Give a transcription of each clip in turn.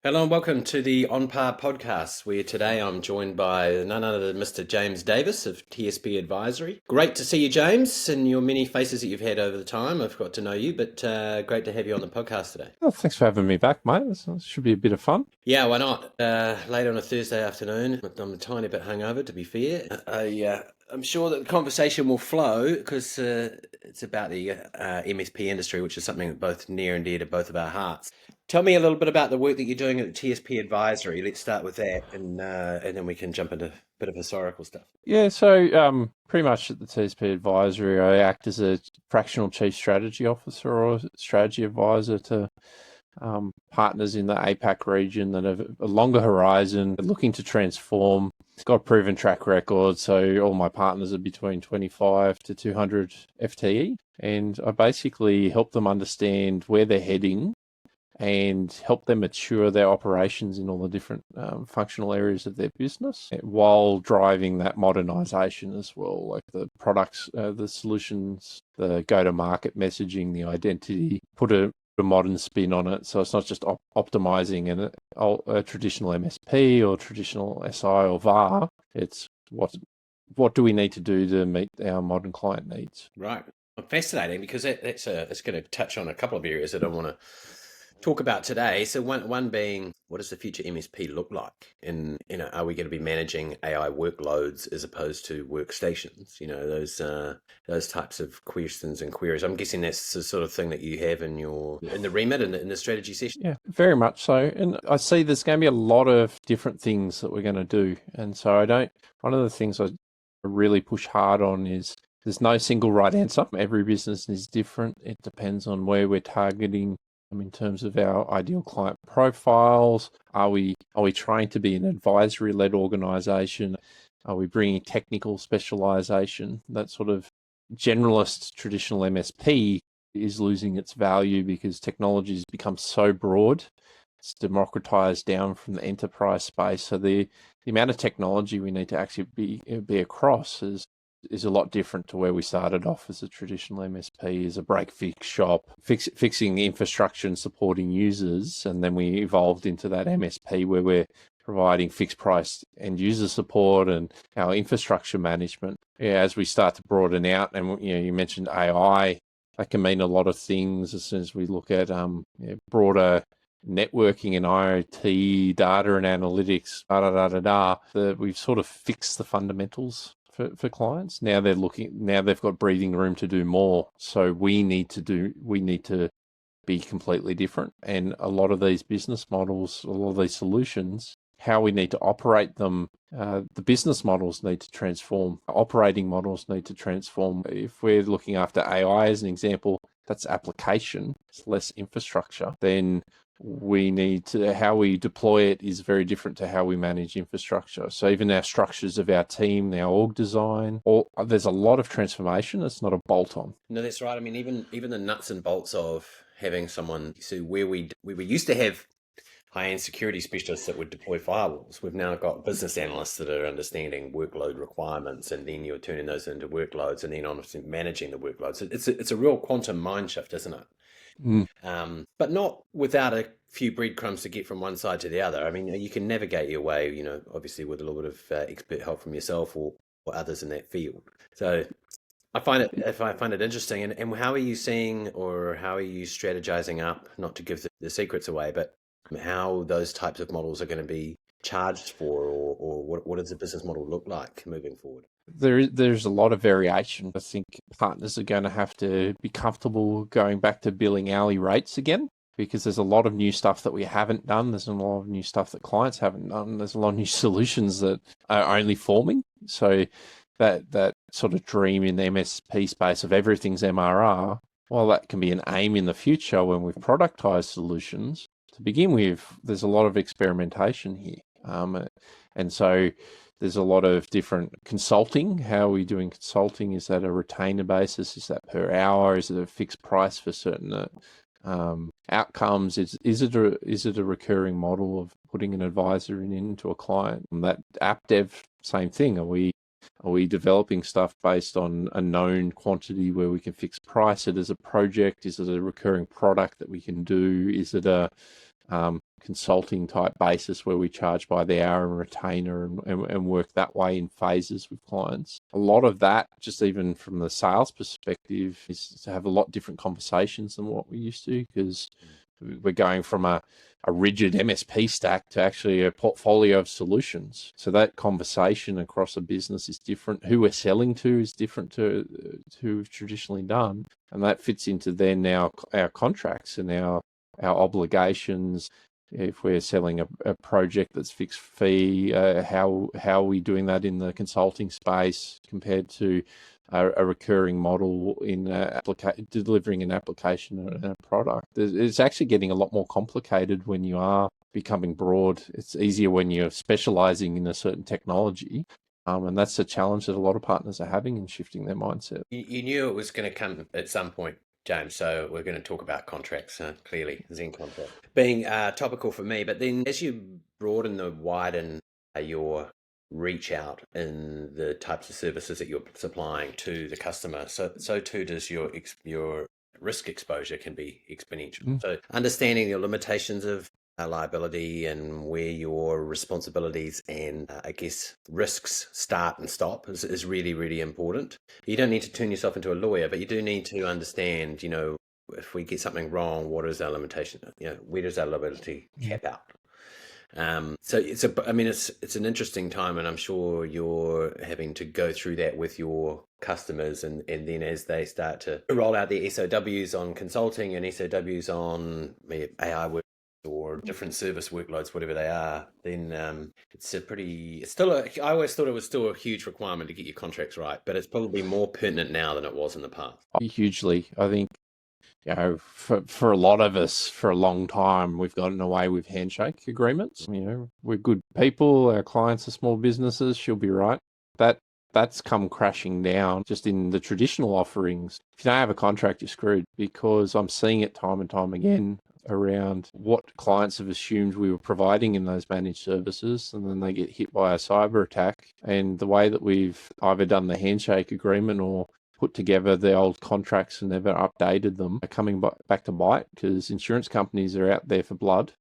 Hello and welcome to the OnPar Podcast, where today I'm joined by none other than Mr. James Davis of TSP Advisory. Great to see you, James, and your many faces that you've had over the time. I've got to know you, but great to have you on the podcast today. Oh, thanks for having me back, mate. This should be a bit of fun. Yeah, why not? Late on a Thursday afternoon. I'm a tiny bit hungover, to be fair. I'm sure that the conversation will flow because it's about the MSP industry, which is something both near and dear to both of our hearts. Tell me a little bit about the work that you're doing at TSP Advisory. Let's start with that, and then we can jump into a bit of historical stuff. Yeah, so pretty much at the TSP Advisory, I act as a fractional chief strategy officer or strategy advisor to partners in the APAC region that have a longer horizon, looking to transform. It's got a proven track record, so all my partners are between 25 to 200 FTE, and I basically help them understand where they're heading and help them mature their operations in all the different functional areas of their business while driving that modernization as well, like the products, the solutions, the go-to-market messaging, the identity, put a modern spin on it. So it's not just optimizing a traditional MSP or traditional SI or VAR. It's what do we need to do to meet our modern client needs. Right. Fascinating, because it's going to touch on a couple of areas that I want to talk about today. So one being, what does the future MSP look like? And, are we going to be managing AI workloads as opposed to workstations? Those types of questions and queries. I'm guessing that's the sort of thing that you have in the remit in the strategy session. Yeah, very much so. And I see there's going to be a lot of different things that we're going to do. And so one of the things I really push hard on is there's no single right answer. Every business is different. It depends on where we're targeting in terms of our ideal client profiles. Are we trying to be an advisory-led organization? Are we bringing technical specialization? That sort of generalist traditional MSP is losing its value because technology has become so broad. It's democratized down from the enterprise space. So the amount of technology we need to actually be across is a lot different to where we started off as a traditional MSP, as a break-fix shop, fixing the infrastructure and supporting users. And then we evolved into that MSP where we're providing fixed price end user support and our infrastructure management. Yeah, as we start to broaden out, and you mentioned AI, that can mean a lot of things as soon as we look at broader networking and IoT, data and analytics, we've sort of fixed the fundamentals for clients. Now they've got breathing room to do more. So we need to be completely different. And a lot of these business models, a lot of these solutions, how we need to operate them, the business models need to transform. Operating models need to transform. If we're looking after AI as an example, that's application, it's less infrastructure. Then how we deploy it is very different to how we manage infrastructure. So even our structures of our team, our org design, there's a lot of transformation. It's not a bolt-on. No, that's right. Even the nuts and bolts of having someone. So where we used to have high-end security specialists that would deploy firewalls, we've now got business analysts that are understanding workload requirements, and then you're turning those into workloads, and then obviously managing the workloads. It's a real quantum mind shift, isn't it? But not without a few breadcrumbs to get from one side to the other. You can navigate your way, obviously with a little bit of expert help from yourself or others in that field. So I find it interesting. And how are you seeing, or how are you strategizing up, not to give the secrets away, but how those types of models are going to be charged for, or what does the business model look like moving forward? There's a lot of variation. I think partners are going to have to be comfortable going back to billing hourly rates again, because there's a lot of new stuff that we haven't done. There's a lot of new stuff that clients haven't done. There's a lot of new solutions that are only forming. So that sort of dream in the MSP space of everything's MRR, while that can be an aim in the future when we've productized solutions, to begin with, there's a lot of experimentation here. And so there's a lot of different consulting. How are we doing consulting? Is that a retainer basis? Is that per hour? Is it a fixed price for certain outcomes? Is it a recurring model of putting an advisor into a client? And that app dev, same thing. Are we developing stuff based on a known quantity where we can fix price it as a project? Is it a recurring product that we can do? Is it a consulting type basis where we charge by the hour and retainer and work that way in phases with clients. A lot of that, just even from the sales perspective, is to have a lot different conversations than what we used to, because we're going from a rigid MSP stack to actually a portfolio of solutions. So that conversation across a business is different. Who we're selling to is different to who we've traditionally done. And that fits into then our contracts and our obligations. If we're selling a project that's fixed fee, how are we doing that in the consulting space compared to a recurring model in delivering an application and a product? It's actually getting a lot more complicated when you are becoming broad. It's easier when you're specializing in a certain technology. And that's a challenge that a lot of partners are having in shifting their mindset. You knew it was going to come at some point, James, so we're going to talk about contracts, clearly, ZenContract being topical for me. But then as you broaden or widen your reach out in the types of services that you're supplying to the customer, so too does your risk exposure can be exponential. So understanding your limitations of liability and where your responsibilities and I guess risks start and stop is really, really important. You don't need to turn yourself into a lawyer, but you do need to understand, if we get something wrong, what is our limitation? Where does our liability cap out? So it's an interesting time, and I'm sure you're having to go through that with your customers, and then as they start to roll out their SOWs on consulting and SOWs on AI work or different service workloads, whatever they are, then I always thought it was still a huge requirement to get your contracts right, but it's probably more pertinent now than it was in the past. Hugely. I think, for a lot of us, for a long time, we've gotten away with handshake agreements. We're good people. Our clients are small businesses. She'll be right. That's come crashing down just in the traditional offerings. If you don't have a contract, you're screwed, because I'm seeing it time and time again around what clients have assumed we were providing in those managed services, and then they get hit by a cyber attack. And the way that we've either done the handshake agreement or put together the old contracts and never updated them are coming back to bite, because insurance companies are out there for blood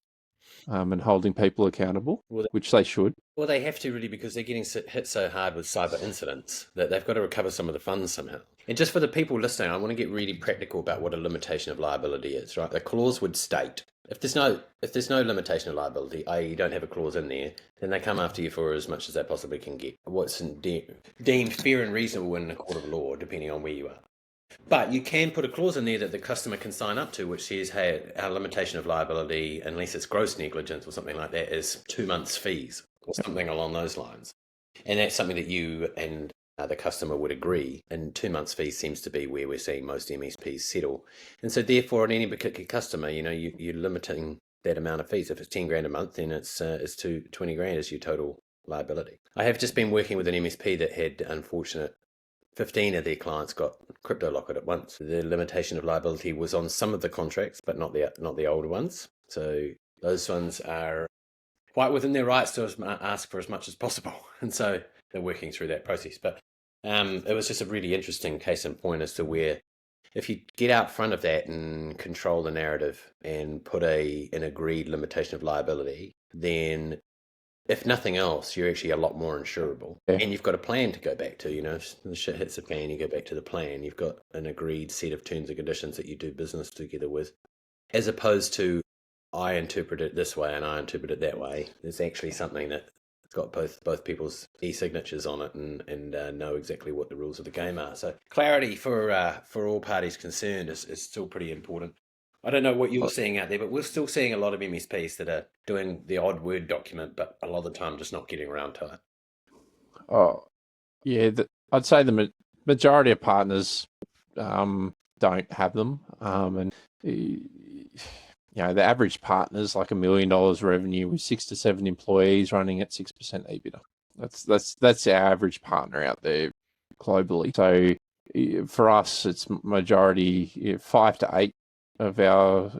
and holding people accountable, which they should. Well, they have to, really, because they're getting hit so hard with cyber incidents that they've got to recover some of the funds somehow. And just for the people listening, I want to get really practical about what a limitation of liability is, right? The clause would state, if there's no limitation of liability, i.e. you don't have a clause in there, then they come after you for as much as they possibly can get. What's deemed fair and reasonable in a court of law, depending on where you are. But you can put a clause in there that the customer can sign up to, which says, hey, our limitation of liability, unless it's gross negligence or something like that, is 2 months fees or something along those lines. And that's something that you and the customer would agree. And 2 months fees seems to be where we're seeing most MSPs settle. And so therefore, on any particular customer, you're limiting that amount of fees. If it's 10 grand a month, then it's 20 grand is your total liability. I have just been working with an MSP that had unfortunate 15 of their clients got crypto locked at once. The limitation of liability was on some of the contracts, but not the older ones. So those ones are quite within their rights to ask for as much as possible. And so they're working through that process. But it was just a really interesting case in point as to where, if you get out front of that and control the narrative and put an agreed limitation of liability, then if nothing else, you're actually a lot more insurable. Yeah. And you've got a plan to go back to. If the shit hits the fan, you go back to the plan. You've got an agreed set of terms and conditions that you do business together with, as opposed to, I interpret it this way and I interpret it that way. There's actually something that's got both people's e-signatures on it and know exactly what the rules of the game are. So clarity for all parties concerned is still pretty important. I don't know what you're seeing out there, but we're still seeing a lot of MSPs that are doing the odd Word document, but a lot of the time just not getting around to it. Oh, yeah. I'd say the majority of partners don't have them. And the average partner's like $1 million revenue with 6 to 7 employees running at 6% EBITDA. That's our average partner out there globally. So for us, it's majority 5 to 8 of our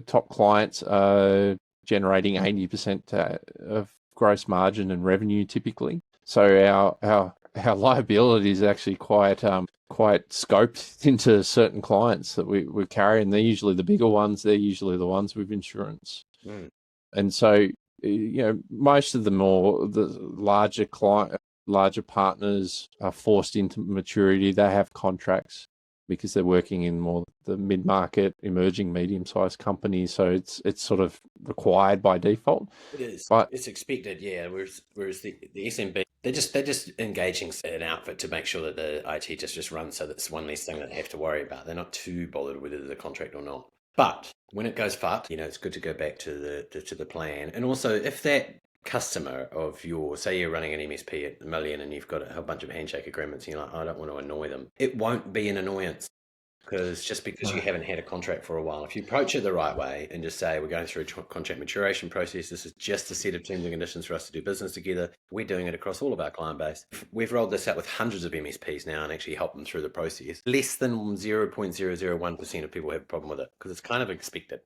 top clients are generating 80% of gross margin and revenue typically. So our liability is actually quite scoped into certain clients that we carry, and they're usually the bigger ones. They're usually the ones with insurance. Mm. And so, most of the larger partners are forced into maturity. They have contracts because they're working in more the mid-market, emerging, medium-sized companies. So it's sort of required by default. It is. But It's expected, yeah. Whereas the SMB, they're just engaging an outfit to make sure that the IT just runs, so that's one less thing that they have to worry about. They're not too bothered whether there's a contract or not. But when it goes fart, it's good to go back to the plan. And also, if that customer of yours, say you're running an MSP at $1 million and you've got a whole bunch of handshake agreements, and you're like, I don't want to annoy them. It won't be an annoyance. Because you haven't had a contract for a while, if you approach it the right way and just say, we're going through a contract maturation process, this is just a set of terms and conditions for us to do business together. We're doing it across all of our client base. We've rolled this out with hundreds of MSPs now and actually helped them through the process. Less than 0.001% of people have a problem with it because it's kind of expected.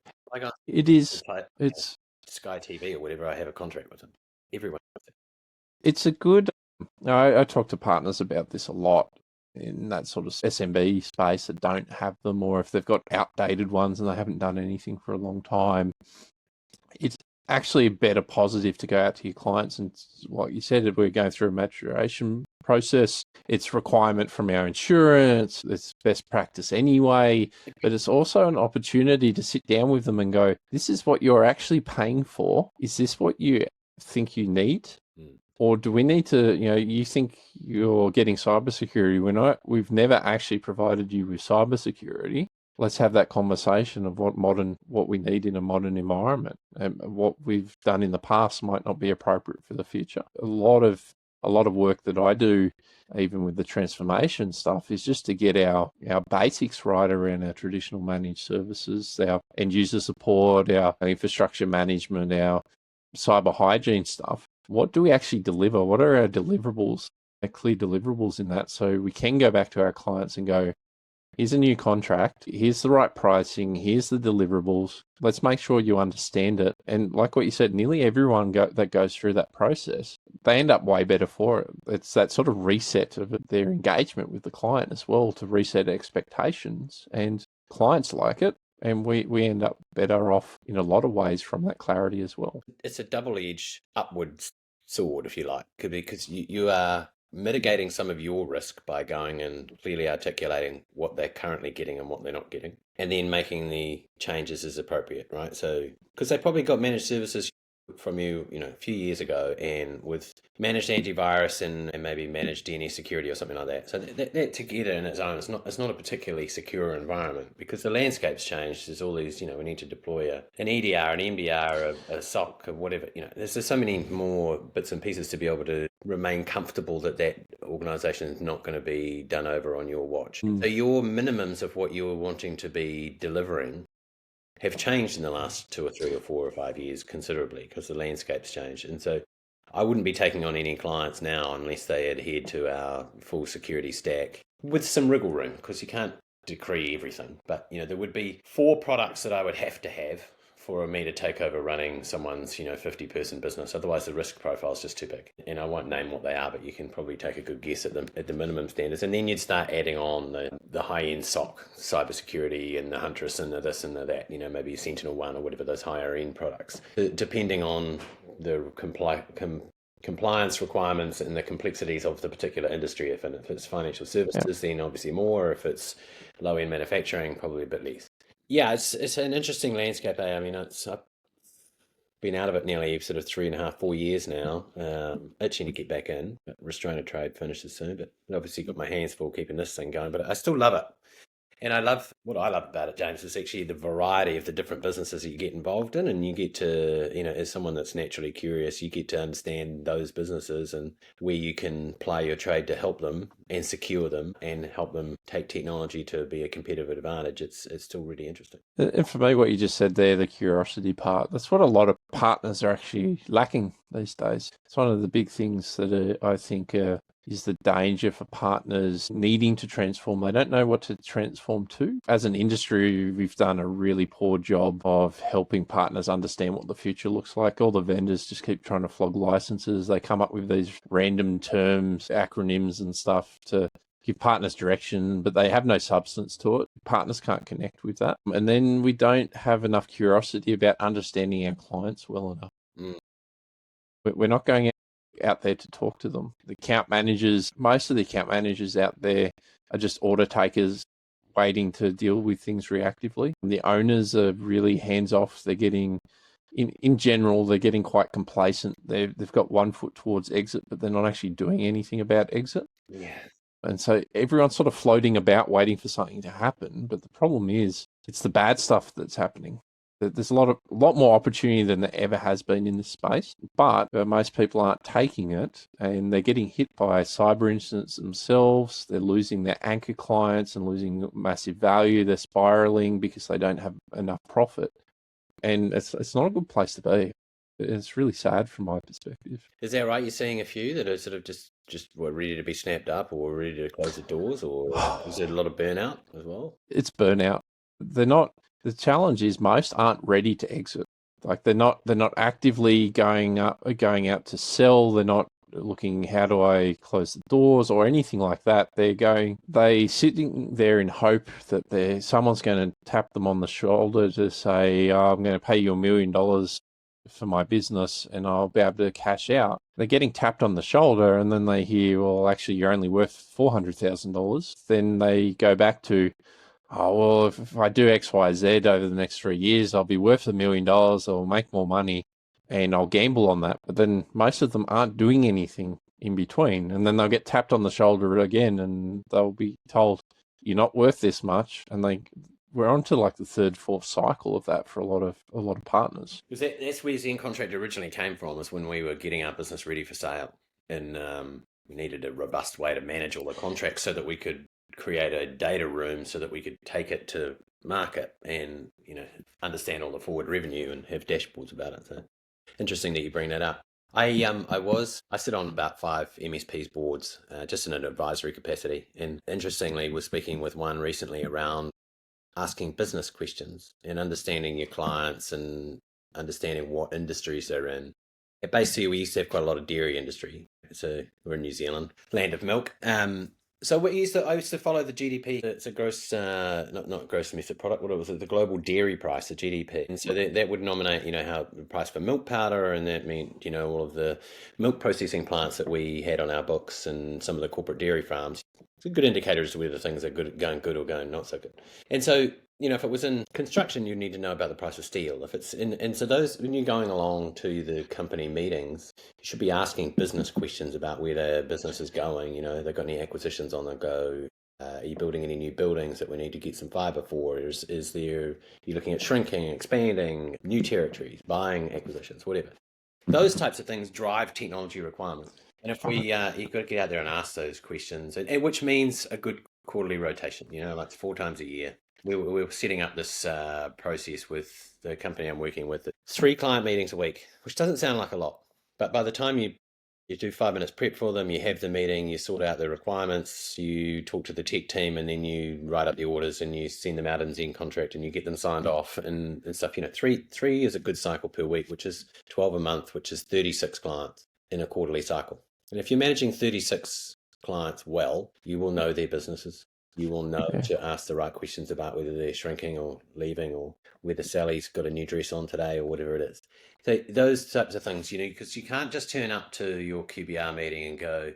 it is. It's Sky TV or whatever, I have a contract with them. Everyone. It's a good. I talk to partners about this a lot in that sort of SMB space that don't have them, or if they've got outdated ones and they haven't done anything for a long time. It's actually a better positive to go out to your clients and, like you said, we're going through a maturation process. It's requirement from our insurance. It's best practice anyway, but it's also an opportunity to sit down with them and go, this is what you're actually paying for. Is this what you think you need? Or do we need to, you think you're getting cybersecurity when we've never actually provided you with cybersecurity. Let's have that conversation of what we need in a modern environment, and what we've done in the past might not be appropriate for the future. A lot of work that I do, even with the transformation stuff, is just to get our basics right around our traditional managed services, our end user support, our infrastructure management, our cyber hygiene stuff. What do we actually deliver? What are our deliverables, our clear deliverables in that? So we can go back to our clients and go, here's a new contract, here's the right pricing, here's the deliverables. Let's make sure you understand it. And like what you said, nearly everyone that goes through that process, they end up way better for it. It's that sort of reset of their engagement with the client as well, to reset expectations. And clients like it. And we end up better off in a lot of ways from that clarity as well. It's a double-edged upwards sword, if you like, because you are mitigating some of your risk by going and clearly articulating what they're currently getting and what they're not getting, and then making the changes as appropriate, right? So, because they probably got managed services from you, a few years ago, and with managed antivirus and maybe managed DNS security or something like that. So that together in its own, it's not a particularly secure environment, because the landscape's changed. There's all these, we need to deploy an EDR, an MDR, a SOC, or whatever. There's so many more bits and pieces to be able to remain comfortable that organization is not going to be done over on your watch. So your minimums of what you're wanting to be delivering have changed in the last 2 or 3 or 4 or 5 years considerably, because the landscape's changed. And so I wouldn't be taking on any clients now unless they adhered to our full security stack with some wriggle room, because you can't decree everything. But, there would be 4 products that I would have to have for me to take over running someone's 50-person business. Otherwise the risk profile is just too big, and I won't name what they are, but you can probably take a good guess at the minimum standards. And then you'd start adding on the high-end SOC, cybersecurity, and the Huntress, and the this and the that, maybe Sentinel One or whatever, those higher end products, depending on the compliance requirements and the complexities of the particular industry. If it's financial services, then obviously more. If it's low-end manufacturing, probably a bit less. Yeah, it's an interesting landscape. I mean, I've been out of it nearly sort of 3.5, 4 years now. Itching to get back in. Restraint of trade finishes soon, but obviously got my hands full keeping this thing going. But I still love it. And what I love about it, James, is actually the variety of the different businesses that you get involved in, and you get to, as someone that's naturally curious, you get to understand those businesses and where you can play your trade to help them and secure them and help them take technology to be a competitive advantage. It's still really interesting. And for me, what you just said there, the curiosity part, that's what a lot of partners are actually lacking these days. It's one of the big things that I think is the danger for partners needing to transform. They don't know what to transform to. As an industry, we've done a really poor job of helping partners understand what the future looks like. All the vendors just keep trying to flog licenses. They come up with these random terms, acronyms and stuff to give partners direction, but they have no substance to it. Partners can't connect with that. And then we don't have enough curiosity about understanding our clients well enough. Mm. We're not going out there to talk to them. The account managers, most of the account managers out there are just order takers waiting to deal with things reactively. The owners are really hands-off. They're getting, in general, they're getting quite complacent. They've got one foot towards exit, but they're not actually doing anything about exit. Yeah. And so everyone's sort of floating about waiting for something to happen. But the problem is it's the bad stuff that's happening. There's a lot more opportunity than there ever has been in this space, but most people aren't taking it, and they're getting hit by cyber incidents themselves. They're losing their anchor clients and losing massive value. They're spiraling because they don't have enough profit, and it's not a good place to be. It's really sad from my perspective. Is that right? You're seeing a few that are sort of just ready to be snapped up or ready to close the doors, or is there a lot of burnout as well? It's burnout. They're not. The challenge is most aren't ready to exit. Like they're not actively going out to sell. They're not looking, how do I close the doors or anything like that. They sitting there in hope that someone's going to tap them on the shoulder to say, oh, I'm going to pay you $1 million for my business and I'll be able to cash out. They're getting tapped on the shoulder, and then they hear, well, actually you're only worth $400,000. Then they go back to, oh, well, if I do X, Y, Z over the next 3 years, I'll be worth $1 million, I'll make more money, and I'll gamble on that. But then most of them aren't doing anything in between. And then they'll get tapped on the shoulder again, and they'll be told, you're not worth this much. And we're on to like the third, fourth cycle of that for a lot of partners. Because that's where ZenContract originally came from, is when we were getting our business ready for sale. And we needed a robust way to manage all the contracts so that we could create a data room so that we could take it to market and, understand all the forward revenue and have dashboards about it. So interesting that you bring that up. I sit on about 5 MSPs boards, just in an advisory capacity. And interestingly, was speaking with one recently around asking business questions and understanding your clients and understanding what industries they're in. Basically, we used to have quite a lot of dairy industry. So we're in New Zealand, land of milk. So I used to follow the GDP. It's a gross, not gross domestic product. What was it? The global dairy price, the GDP. And so that would nominate, how the price for milk powder, and that meant, all of the milk processing plants that we had on our books and some of the corporate dairy farms. It's a good indicator as to whether things are going good or going not so good. And so, if it was in construction, you need to know about the price of steel. If it's and so those, when you're going along to the company meetings, you should be asking business questions about where their business is going. They've got any acquisitions on the go? Are you building any new buildings that we need to get some fiber for? Is there, you're looking at shrinking, expanding, new territories, buying acquisitions, whatever. Those types of things drive technology requirements. And if you've got to get out there and ask those questions, and which means a good quarterly rotation, like 4 times a year. We were setting up this process with the company I'm working with. 3 client meetings a week, which doesn't sound like a lot. But by the time you do 5 minutes prep for them, you have the meeting, you sort out the requirements, you talk to the tech team, and then you write up the orders and you send them out in ZenContract and you get them signed off and stuff. 3 is a good cycle per week, which is 12 a month, which is 36 clients in a quarterly cycle. And if you're managing 36 clients well, you will know their businesses. You will know to ask the right questions about whether they're shrinking or leaving, or whether Sally's got a new dress on today or whatever it is. So those types of things, because you can't just turn up to your QBR meeting and go,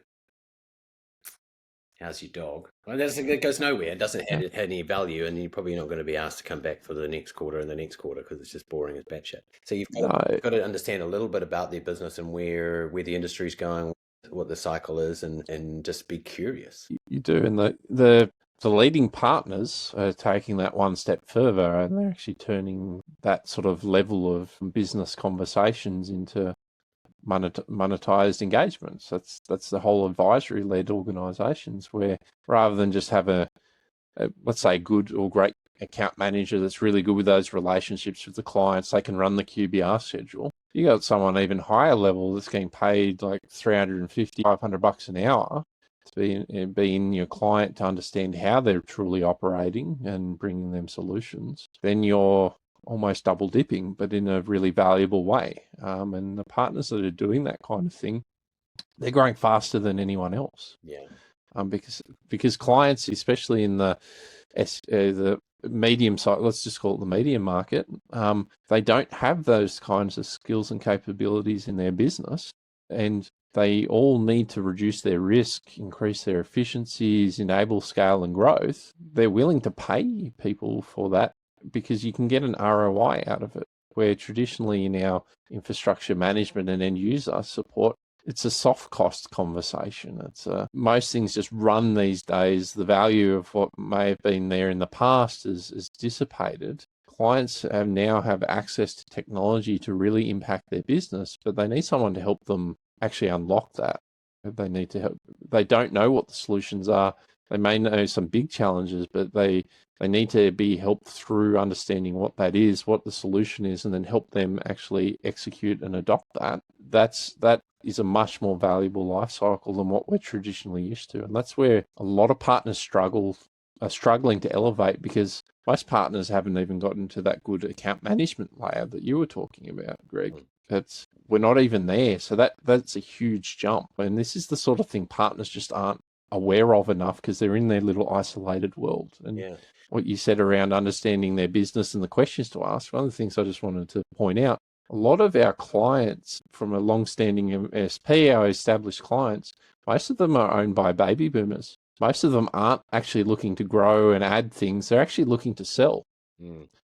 how's your dog? Well, it goes nowhere. It doesn't have any value, and you're probably not going to be asked to come back for the next quarter and the next quarter because it's just boring as batshit. So you've got to understand a little bit about their business and where the industry's going, what the cycle is, and just be curious. You do, and the leading partners are taking that one step further, and they're actually turning that sort of level of business conversations into monetized engagements. That's the whole advisory-led organizations, where rather than just have a let's say good or great account manager that's really good with those relationships with the clients, they can run the QBR schedule. You got someone even higher level that's getting paid like $350, $500 an hour to be in your client to understand how they're truly operating and bringing them solutions. Then you're almost double dipping, but in a really valuable way. And the partners that are doing that kind of thing, they're growing faster than anyone else. Yeah. because clients, especially in the medium side, let's just call it the medium market, they don't have those kinds of skills and capabilities in their business, and they all need to reduce their risk, increase their efficiencies, enable scale and growth. They're willing to pay people for that because you can get an ROI out of it, where traditionally in our infrastructure management and end user support, it's a soft cost conversation. It's most things just run these days. The value of what may have been there in the past is dissipated. Clients now have access to technology to really impact their business, but they need someone to help them actually unlock that. They need to help. They don't know what the solutions are. They may know some big challenges, but they need to be helped through understanding what that is, what the solution is, and then help them actually execute and adopt that. That is a much more valuable life cycle than what we're traditionally used to. And that's where a lot of partners are struggling to elevate, because most partners haven't even gotten to that good account management layer that you were talking about, Greg. We're not even there. So that's a huge jump. And this is the sort of thing partners just aren't aware of enough because they're in their little isolated world. And what you said around understanding their business and the questions to ask, one of the things I just wanted to point out, a lot of our clients from a long-standing MSP, our established clients, most of them are owned by baby boomers. Most of them aren't actually looking to grow and add things. They're actually looking to sell.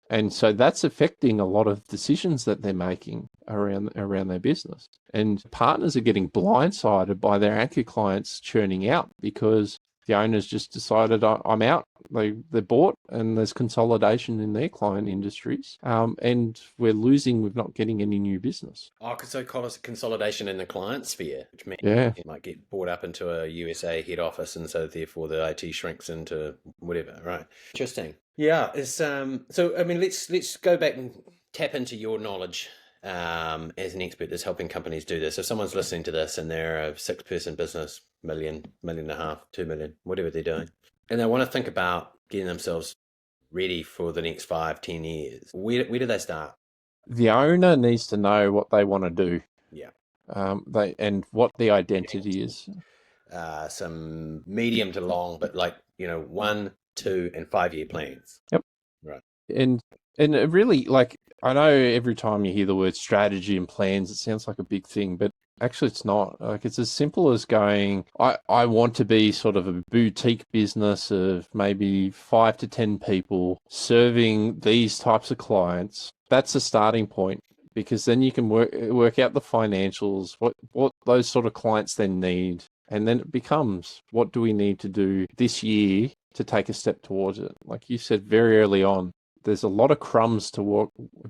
And so that's affecting a lot of decisions that they're making around their business. And partners are getting blindsided by their anchor clients churning out because the owners just decided, I'm out. They're bought, and there's consolidation in their client industries. And we're not getting any new business. So call it consolidation in the client sphere, which means it might get brought up into a USA head office, and so therefore the IT shrinks into whatever, right? Interesting. Yeah, it's so I mean let's go back and tap into your knowledge as an expert that's helping companies do this. If someone's listening to this and they're a 6-person business, $1 million, $1.5 million, $2 million, whatever they're doing, and they want to think about getting themselves ready for the next 5-10 years, where do they start? The owner needs to know what they want to do. And what the identity is. Some medium to long, but 1, 2, and 5-year plans. Yep. Right. And it really, I know every time you hear the word strategy and plans, it sounds like a big thing, but actually it's not. It's as simple as going, I want to be sort of a boutique business of maybe 5 to 10 people serving these types of clients. That's a starting point, because then you can work out the financials, what those sort of clients then need. And then it becomes, what do we need to do this year to take a step towards it? Like you said very early on, there's a lot of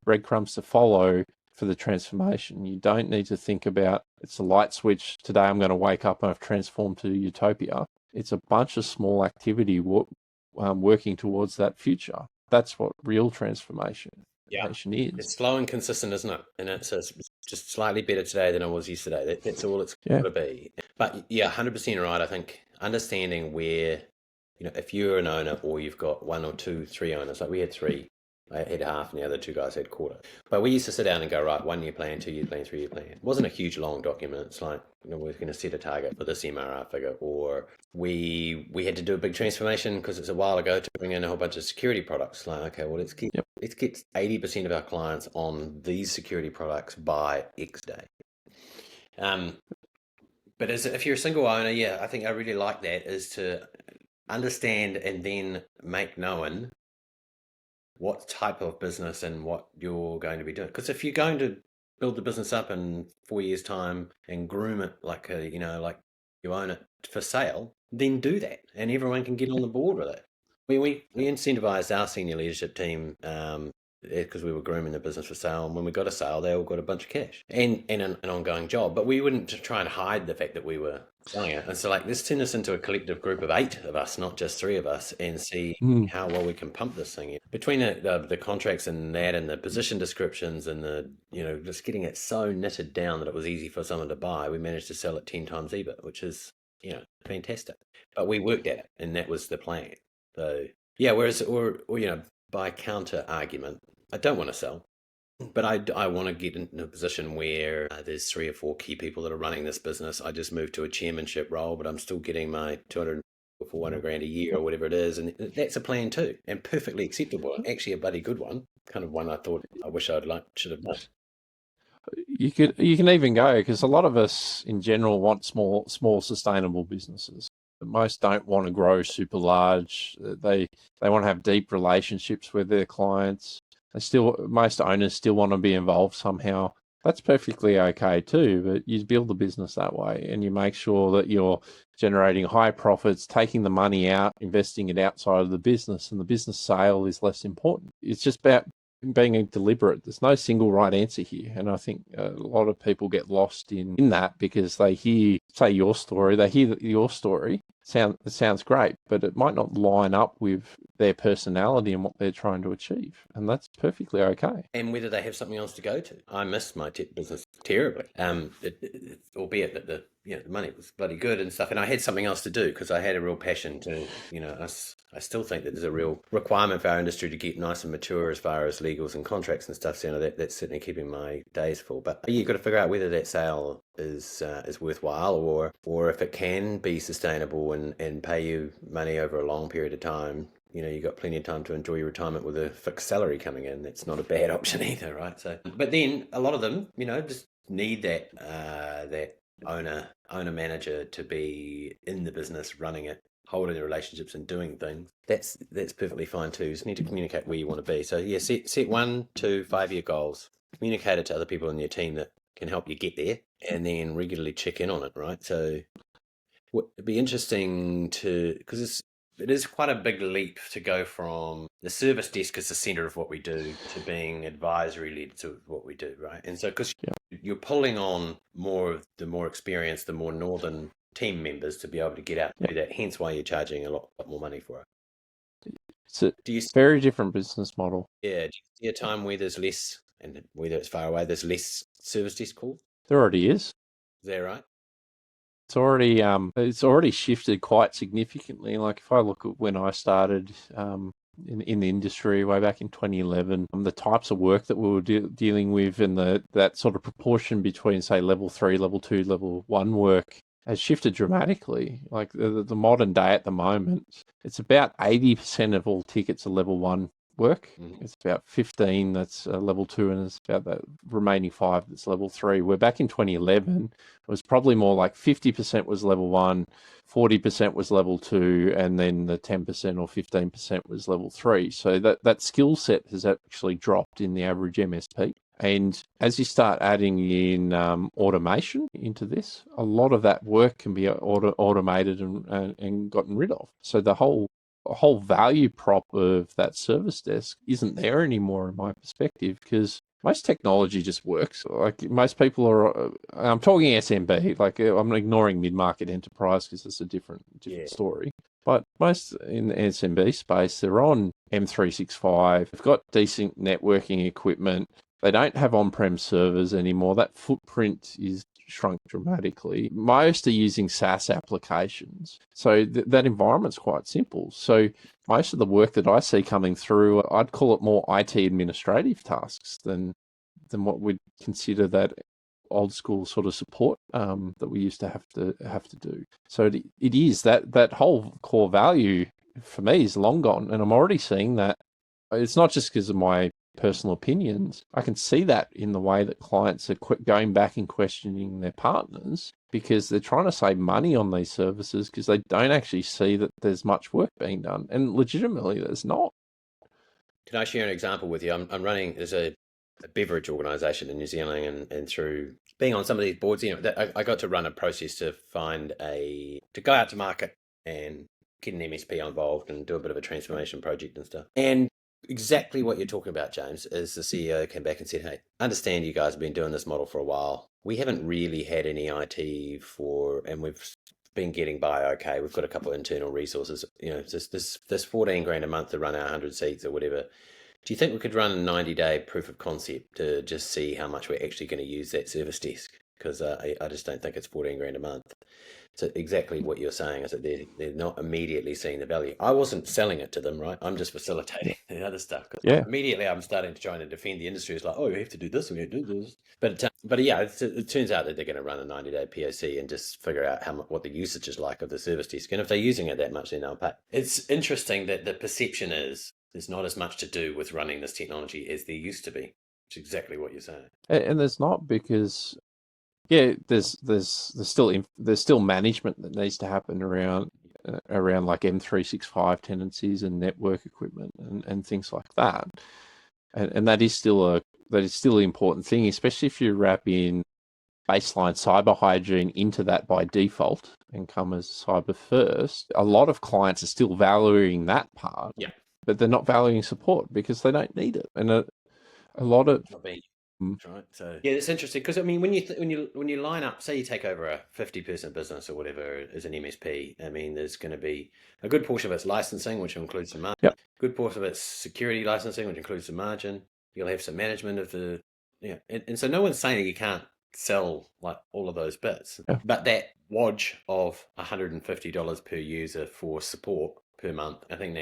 breadcrumbs to follow for the transformation. You don't need to think about, it's a light switch, today I'm going to wake up and I've transformed to utopia. It's a bunch of small activity working towards that future. That's what real transformation is. It's slow and consistent, isn't it? And it's just slightly better today than it was yesterday. That's all it's got to be. But 100% right. I think understanding where, if you're an owner or you've got 1 or 2, 3 owners, like we had 3, I had half and the other 2 guys had quarter. But we used to sit down and go, right, 1-year plan, 2-year plan, 3-year plan. It wasn't a huge long document. It's like, we're going to set a target for this MRR figure, or we had to do a big transformation because it's a while ago to bring in a whole bunch of security products. Like, okay, well, let's get 80% of our clients on these security products by X day. But if you're a single owner, I think I really like that, is to understand and then make known what type of business and what you're going to be doing. Because if you're going to build the business up in 4 years' time and groom it like you own it for sale, then do that, and everyone can get on the board with it. We incentivized our senior leadership team because we were grooming the business for sale, and when we got a sale, they all got a bunch of cash and an ongoing job. But we wouldn't try and hide the fact that we were selling it. And so, let's turn this into a collective group of 8 of us, not just 3 of us, and see how well we can pump this thing in. Between the contracts and that, and the position descriptions, and the just getting it so knitted down that it was easy for someone to buy, we managed to sell it 10 times EBIT, which is fantastic. But we worked at it, and that was the plan. So whereas by counter argument, I don't want to sell. But I want to get in a position where there's 3 or 4 key people that are running this business. I just moved to a chairmanship role, but I'm still getting my 200 or 400 grand a year or whatever it is. And that's a plan too, and perfectly acceptable. Actually, a bloody good one. Kind of one I thought I wish should have done. You can even go, because a lot of us in general want small sustainable businesses. Most don't want to grow super large. They want to have deep relationships with their clients. Most owners still want to be involved somehow. That's perfectly okay too, but you build the business that way and you make sure that you're generating high profits, taking the money out, investing it outside of the business, and the business sale is less important. It's just about being deliberate. There's no single right answer here. And I think a lot of people get lost in that because they hear, say, your story, it sounds great, but it might not line up with their personality and what they're trying to achieve. And that's perfectly okay. And whether they have something else to go to. I missed my tech business terribly, albeit that the money was bloody good and stuff. And I had something else to do because I had a real passion to, I still think that there's a real requirement for our industry to get nice and mature as far as legals and contracts and stuff. So that's certainly keeping my days full. But you've got to figure out whether that sale is worthwhile or if it can be sustainable and pay you money over a long period of time. You've got plenty of time to enjoy your retirement with a fixed salary coming in. That's not a bad option either, right? So, but then a lot of them, just need that owner manager to be in the business, running it, holding the relationships and doing things. That's perfectly fine too. You just need to communicate where you want to be. So yeah, set 1 to 5 year goals. Communicate it to other people in your team that can help you get there, and then regularly check in on it, right? So it'd be interesting because it is quite a big leap to go from the service desk as the center of what we do to being advisory led to what we do, right? And so because you're pulling on more of the more experienced, the more northern team members to be able to get out and do that, hence why you're charging a lot more money for it. It's a very different business model. Yeah. Do you see a time where there's less, and whether it's far away, there's less service desk calls? There already is. Is that right? It's already shifted quite significantly. Like if I look at when I started in the industry way back in 2011, the types of work that we were dealing with and that sort of proportion between, say, level 3, level 2, level 1 work has shifted dramatically. Like the modern day at the moment, it's about 80% of all tickets are level 1 work. It's about 15 that's level 2, and it's about that remaining 5 that's level 3. Where back in 2011, it was probably more like 50% was level 1, 40% was level 2, and then the 10% or 15% was level 3. So that skill set has actually dropped in the average MSP. And as you start adding in automation into this, a lot of that work can be automated and gotten rid of. So the whole value prop of that service desk isn't there anymore in my perspective, because most technology just works. Like most people are, I'm talking SMB, like I'm ignoring mid-market enterprise because it's a different story. But most in the SMB space, they're on M365, they've got decent networking equipment, they don't have on-prem servers anymore. That footprint is shrunk dramatically. Most are using SaaS applications. So that environment's quite simple. So most of the work that I see coming through, I'd call it more IT administrative tasks than what we'd consider that old school sort of support that we used to have to do. So it is that whole core value for me is long gone. And I'm already seeing that. It's not just because of my personal opinions. I can see that in the way that clients are going back and questioning their partners because they're trying to save money on these services because they don't actually see that there's much work being done. And legitimately, there's not. Can I share an example with you? I'm running, there's a beverage organisation in New Zealand, and through being on some of these boards, I got to run a process to to go out to market and get an MSP involved and do a bit of a transformation project and stuff. And exactly what you're talking about, James, is the CEO came back and said, hey, understand you guys have been doing this model for a while. We haven't really had any IT and we've been getting by okay. We've got a couple of internal resources, this 14 grand a month to run our 100 seats or whatever. Do you think we could run a 90-day proof of concept to just see how much we're actually going to use that service desk? because I just don't think it's 14 grand a month. So exactly what you're saying is that they're not immediately seeing the value. I wasn't selling it to them, right? I'm just facilitating the other stuff. Yeah. Immediately, I'm starting to try and defend the industry. It's like, oh, you have to do this, we have to do this. But yeah, it turns out that they're going to run a 90-day POC and just figure out what the usage is like of the service desk. And if they're using it that much, then they'll pay. It's interesting that the perception is there's not as much to do with running this technology as there used to be. It's exactly what you're saying. And there's not, because there's still management that needs to happen around like M365 tenancies and network equipment and things like that. And that is still an important thing, especially if you wrap in baseline cyber hygiene into that by default and come as cyber first. A lot of clients are still valuing that part, but they're not valuing support because they don't need it. And a lot of right. So yeah, it's interesting because I mean, when you line up, say you take over a 50-person business or whatever as an MSP, I mean, there's going to be a good portion of its licensing, which includes some margin. Good portion of its security licensing, which includes some margin. You'll have some management of the and so no one's saying that you can't sell like all of those bits, but that wodge of $150 per user for support per month, I think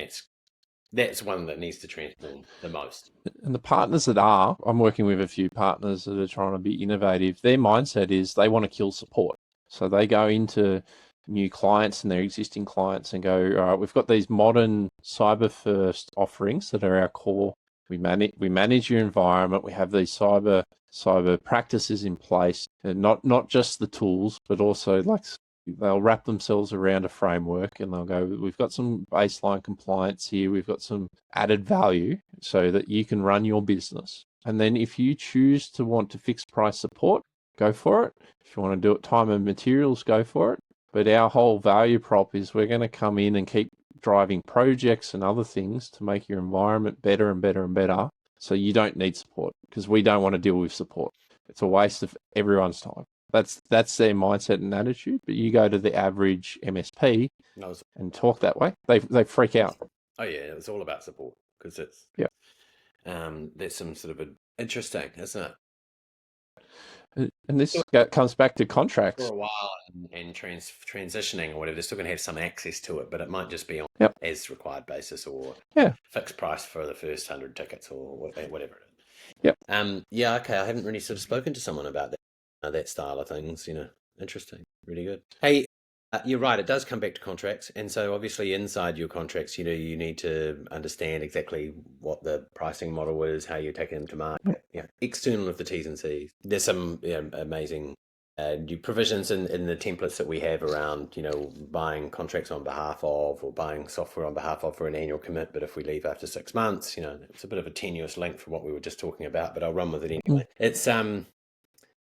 that's one that needs to transform the most. And the partners I'm working with a few partners that are trying to be innovative. Their mindset is they want to kill support. So they go into new clients and their existing clients and go, all right, we've got these modern cyber first offerings that are our core. We manage your environment. We have these cyber practices in place, and not just the tools, but also like they'll wrap themselves around a framework and they'll go, we've got some baseline compliance here. We've got some added value so that you can run your business. And then if you choose to want to fixed price support, go for it. If you want to do it time and materials, go for it. But our whole value prop is we're going to come in and keep driving projects and other things to make your environment better and better and better. So you don't need support because we don't want to deal with support. It's a waste of everyone's time. That's their mindset and attitude. But you go to the average MSP and talk that way, they freak out. Oh yeah, it's all about support because it's there's some sort of interesting, isn't it? And this comes back to contracts. For a while and transitioning or whatever, they're still going to have some access to it, but it might just be on as required basis or fixed price for the first 100 tickets or whatever it is. Okay. I haven't really sort of spoken to someone about that style of things. Interesting, really good. Hey, you're right. It does come back to contracts, and so obviously inside your contracts, you need to understand exactly what the pricing model is, how you're taking them to market. External of the T's and C's. There's some amazing new provisions in the templates that we have around, buying contracts on behalf of or buying software on behalf of for an annual commit. But if we leave after 6 months, it's a bit of a tenuous link from what we were just talking about. But I'll run with it anyway. It's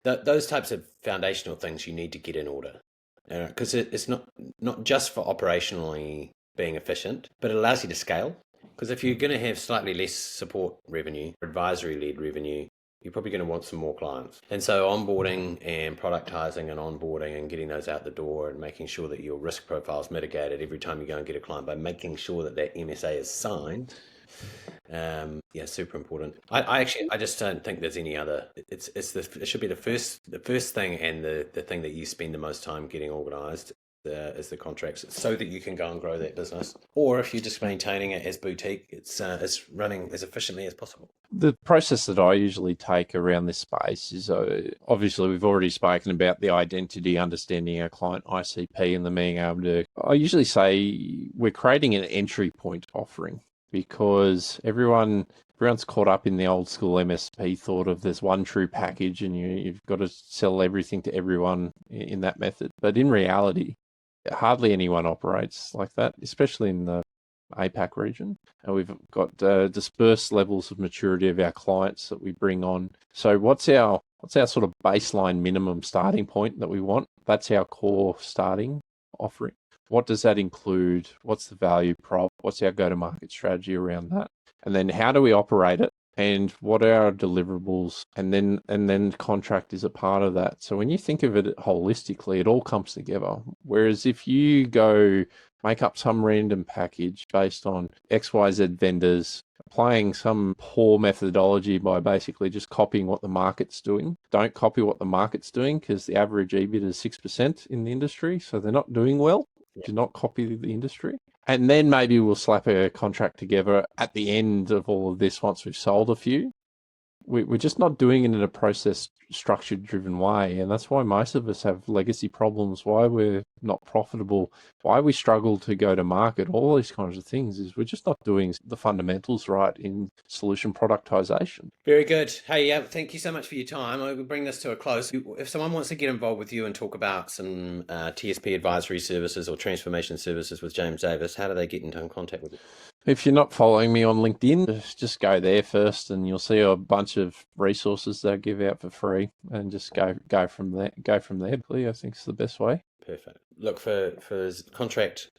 those types of foundational things you need to get in order. Because it's not just for operationally being efficient, but it allows you to scale. Because if you're going to have slightly less support revenue, advisory-led revenue, you're probably going to want some more clients. And so onboarding and productizing and onboarding and getting those out the door and making sure that your risk profile is mitigated every time you go and get a client by making sure that MSA is signed. Super important. I just don't think there's any other. It should be the first thing and the thing that you spend the most time getting organized is the contracts, so that you can go and grow that business. Or if you're just maintaining it as boutique, it's running as efficiently as possible. The process that I usually take around this space is obviously we've already spoken about the identity, understanding our client ICP, and then being able to. I usually say we're creating an entry point offering. Because everyone's caught up in the old school MSP thought of there's one true package and you've got to sell everything to everyone in that method. But in reality, hardly anyone operates like that, especially in the APAC region. And we've got dispersed levels of maturity of our clients that we bring on. So what's our sort of baseline minimum starting point that we want? That's our core starting offering. What does that include? What's the value prop? What's our go-to-market strategy around that? And then how do we operate it? And what are our deliverables? And then contract is a part of that. So when you think of it holistically, it all comes together. Whereas if you go make up some random package based on XYZ vendors, applying some poor methodology by basically just copying what the market's doing. Don't copy what the market's doing because the average EBIT is 6% in the industry, so they're not doing well. Do not copy the industry. And then maybe we'll slap a contract together at the end of all of this once we've sold a few. We're just not doing it in a process structured driven way. And that's why most of us have legacy problems, why we're not profitable, why we struggle to go to market, all these kinds of things is we're just not doing the fundamentals right in solution productization. Very good. Hey, thank you so much for your time. I will bring this to a close. If someone wants to get involved with you and talk about some TSP advisory services or transformation services with James Davis, how do they get into contact with you? If you're not following me on LinkedIn, just go there first and you'll see a bunch of resources that I give out for free and just go from there. Please, I think is the best way. Perfect. Look, for ZenContract,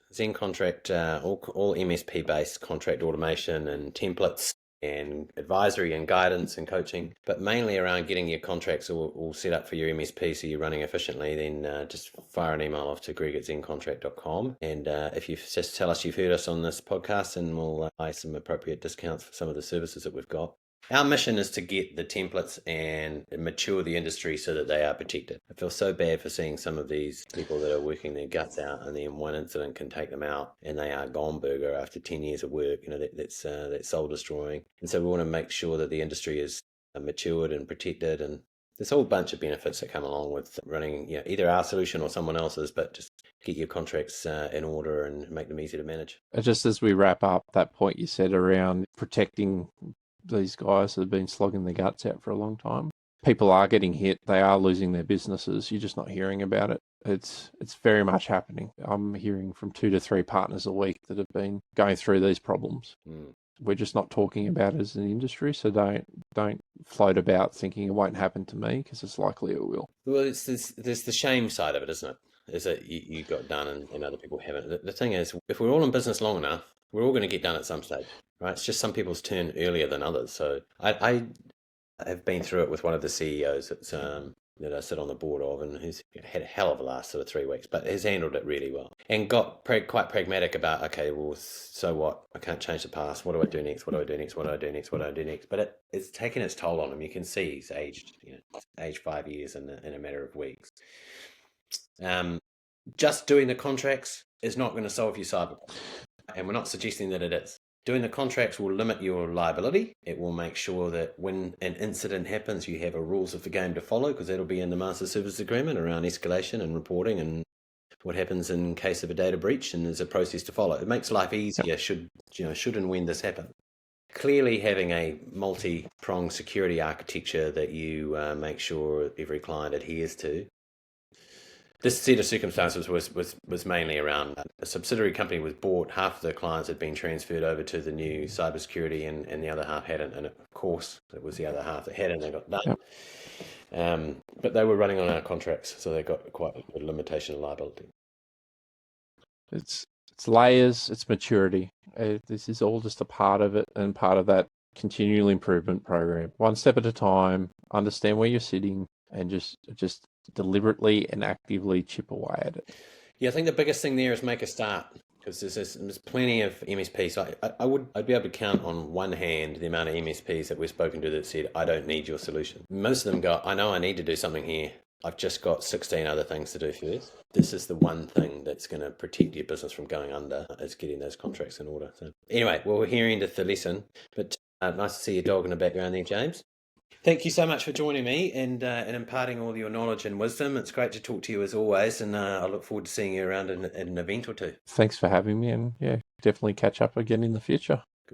all MSP-based contract automation and templates and advisory and guidance and coaching, but mainly around getting your contracts all set up for your MSP so you're running efficiently, then just fire an email off to greg@zencontract.com. And if you just tell us you've heard us on this podcast, and we'll buy some appropriate discounts for some of the services that we've got. Our mission is to get the templates and mature the industry so that they are protected. I feel so bad for seeing some of these people that are working their guts out, and then one incident can take them out, and they are gone burger after 10 years of work. That's soul destroying. And so we want to make sure that the industry is matured and protected, and there's a whole bunch of benefits that come along with running, either our solution or someone else's, but just get your contracts in order and make them easy to manage. Just as we wrap up that point you said around protecting these guys that have been slogging their guts out for a long time. People are getting hit. They are losing their businesses. You're just not hearing about it. It's very much happening. I'm hearing from 2 to 3 partners a week that have been going through these problems. We're just not talking about it as an industry, so don't float about thinking it won't happen to me, because it's likely it will. Well, there's the shame side of it, isn't it? Is that you got done and other people haven't. The thing is, if we're all in business long enough, we're all going to get done at some stage, right? It's just some people's turn earlier than others. So I have been through it with one of the CEOs that I sit on the board of, and who's had a hell of a last sort of 3 weeks, but has handled it really well and got quite pragmatic about, okay, well, so what? I can't change the past. What do I do next? What do I do next? What do I do next? What do I do next? But it's taken its toll on him. You can see he's aged 5 years in a matter of weeks. Just doing the contracts is not going to solve your cyber. And we're not suggesting that it is. Doing the contracts will limit your liability. It will make sure that when an incident happens, you have a rules of the game to follow, because that'll be in the Master Service Agreement around escalation and reporting and what happens in case of a data breach, and there's a process to follow. It makes life easier should and when this happen. Clearly, having a multi-pronged security architecture that you make sure every client adheres to. This set of circumstances was mainly around a subsidiary company was bought, half of the clients had been transferred over to the new cybersecurity, and the other half hadn't. And of course, it was the other half that hadn't, they got done. Yep. But they were running on our contracts, so they got quite a limitation of liability. It's layers, it's maturity. This is all just a part of it, and part of that continual improvement program. One step at a time, understand where you're sitting, and just deliberately and actively chip away at it. Yeah, I think the biggest thing there is make a start, because there's plenty of MSPs. I'd be able to count on one hand the amount of MSPs that we've spoken to that said, I don't need your solution. Most of them go, I know I need to do something here. I've just got 16 other things to do first. This is the one thing that's going to protect your business from going under, is getting those contracts in order. So anyway, well, we're hearing the lesson, but nice to see your dog in the background there, James. Thank you so much for joining me and imparting all your knowledge and wisdom. It's great to talk to you as always, and I look forward to seeing you around at an event or two. Thanks for having me, and definitely catch up again in the future.